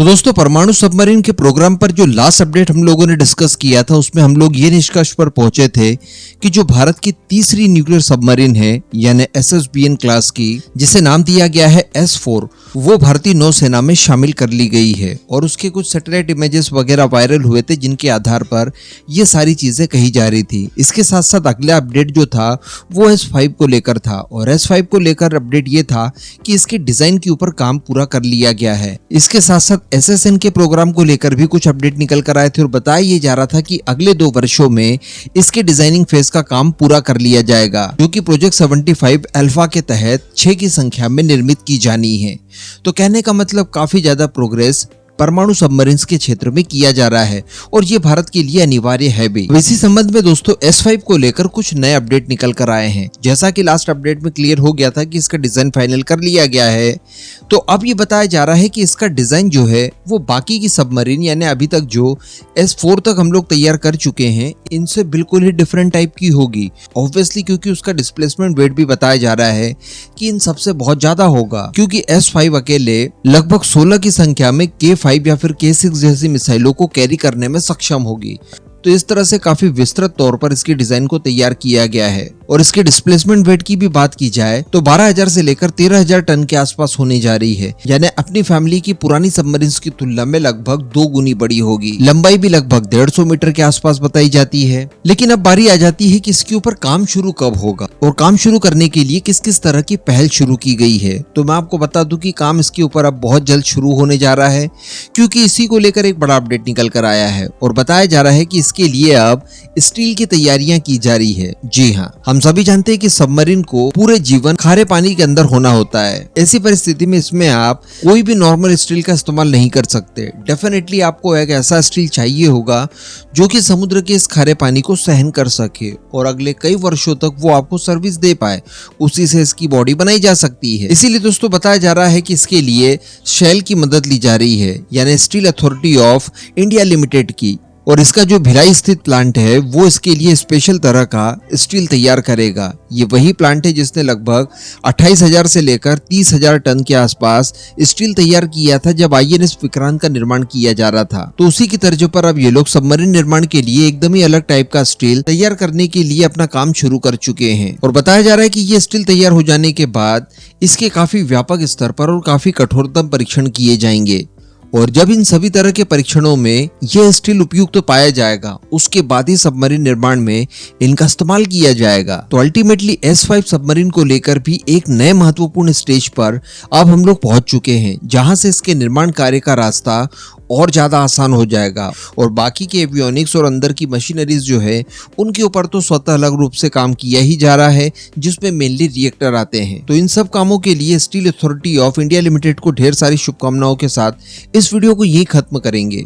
तो दोस्तों, परमाणु सबमरीन के प्रोग्राम पर जो लास्ट अपडेट हम लोगों ने डिस्कस किया था, उसमें हम लोग ये निष्कर्ष पर पहुंचे थे कि जो भारत की तीसरी न्यूक्लियर सबमरीन है यानी SSBN क्लास की, जिसे नाम दिया गया है S4, वो भारतीय नौसेना में शामिल कर ली गई है। और उसके कुछ सैटेलाइट इमेजेस वगैरह वायरल हुए थे, जिनके आधार पर ये सारी चीजें कही जा रही थी। इसके साथ साथ अगला अपडेट जो था वो S5 को लेकर था, और S5 को लेकर अपडेट ये था कि इसके डिजाइन के ऊपर काम पूरा कर लिया गया है। इसके साथ साथ SSN के प्रोग्राम को लेकर भी कुछ अपडेट निकल कर आए थे, और बताया ये जा रहा था कि अगले 2 वर्षों में इसके डिजाइनिंग फेज का काम पूरा कर लिया जाएगा, जो कि प्रोजेक्ट 75 अल्फा के तहत 6 की संख्या में निर्मित की जानी है। तो कहने का मतलब काफी ज्यादा प्रोग्रेस परमाणु सबमरीन्स के क्षेत्र में किया जा रहा है, और ये भारत के लिए अनिवार्य है भी। इसी संबंध में दोस्तों, S5 को लेकर कुछ नए अपडेट निकल कर आए हैं। जैसा कि लास्ट अपडेट में क्लियर हो गया था कि इसका डिजाइन फाइनल कर लिया गया है, तो अब ये बताया जा रहा है कि इसका डिजाइन जो है वो बाकी की सबमरीन यानी अभी तक जो S4 तक हम लोग तैयार कर चुके हैं, इनसे बिल्कुल ही डिफरेंट टाइप की होगी। ऑब्वियसली क्योंकि उसका डिस्प्लेसमेंट वेट भी बताया जा रहा है कि इन सबसे बहुत ज्यादा होगा, क्योंकि S5 अकेले लगभग 16 की संख्या में K5 या फिर K6 जैसी मिसाइलों को कैरी करने में सक्षम होगी। तो इस तरह से काफी विस्तृत तौर पर इसकी डिजाइन को तैयार किया गया है। और इसके डिस्प्लेसमेंट वेट की भी बात की जाए तो 12,000 से लेकर 13,000 टन के आसपास होने जा रही है, यानी अपनी फैमिली की पुरानी सबमरीन्स की तुलना में लगभग 2 गुनी बड़ी होगी। लंबाई भी लगभग 150 मीटर के आसपास बताई जाती है। लेकिन अब बारी आ जाती है कि इसके ऊपर काम शुरू कब होगा, और काम शुरू करने के लिए किस किस तरह की पहल शुरू की गई है। तो मैं आपको बता दूं कि काम इसके ऊपर अब बहुत जल्द शुरू होने जा रहा है, क्योंकि इसी को लेकर एक बड़ा अपडेट निकल कर आया है, और बताया जा रहा है कि इसके लिए अब स्टील की तैयारियां की जा रही है। जी हाँ, हम सभी जानते हैं कि सबमरीन को पूरे जीवन खारे पानी के अंदर होना होता है। ऐसी परिस्थिति में इसमें आप कोई भी नॉर्मल स्टील का इस्तेमाल नहीं कर सकते। डेफिनेटली आपको एक ऐसा स्टील चाहिए होगा जो कि समुद्र के इस खारे पानी को सहन कर सके, और अगले कई वर्षों तक वो आपको सर्विस दे पाए। उसी से इसकी बॉडी बनाई जा सकती है। इसीलिए दोस्तों, बताया जा रहा है कि इसके लिए शेल की मदद ली जा रही है, यानी steel authority of India limited की। और इसका जो भिलाई स्थित प्लांट है वो इसके लिए स्पेशल तरह का स्टील तैयार करेगा। ये वही प्लांट है जिसने लगभग 28,000 से लेकर 30,000 टन के आसपास स्टील तैयार किया था जब INS विक्रांत का निर्माण किया जा रहा था। तो उसी की तर्ज पर अब ये लोग सबमरीन निर्माण के लिए एकदम ही अलग टाइप का स्टील तैयार करने के लिए अपना काम शुरू कर चुके हैं। और बताया जा रहा है कि ये स्टील तैयार हो जाने के बाद इसके काफी व्यापक स्तर पर और काफी कठोरतम परीक्षण किए जाएंगे, और जब इन सभी तरह के परीक्षणों में यह स्टील उपयुक्त तो पाया जाएगा, उसके बाद ही सबमरीन निर्माण में इनका इस्तेमाल किया जाएगा। तो अल्टीमेटली S5 सबमरीन को लेकर भी एक नए महत्वपूर्ण स्टेज पर अब हम लोग पहुंच चुके हैं, जहां से इसके निर्माण कार्य का रास्ता और ज्यादा आसान हो जाएगा। और बाकी के एवियोनिक्स और अंदर की मशीनरीज जो है उनके ऊपर तो स्वतः अलग रूप से काम किया ही जा रहा है, जिसमें मेनली रिएक्टर आते हैं। तो इन सब कामों के लिए steel authority of India limited को ढेर सारी शुभकामनाओं के साथ इस वीडियो को यही खत्म करेंगे।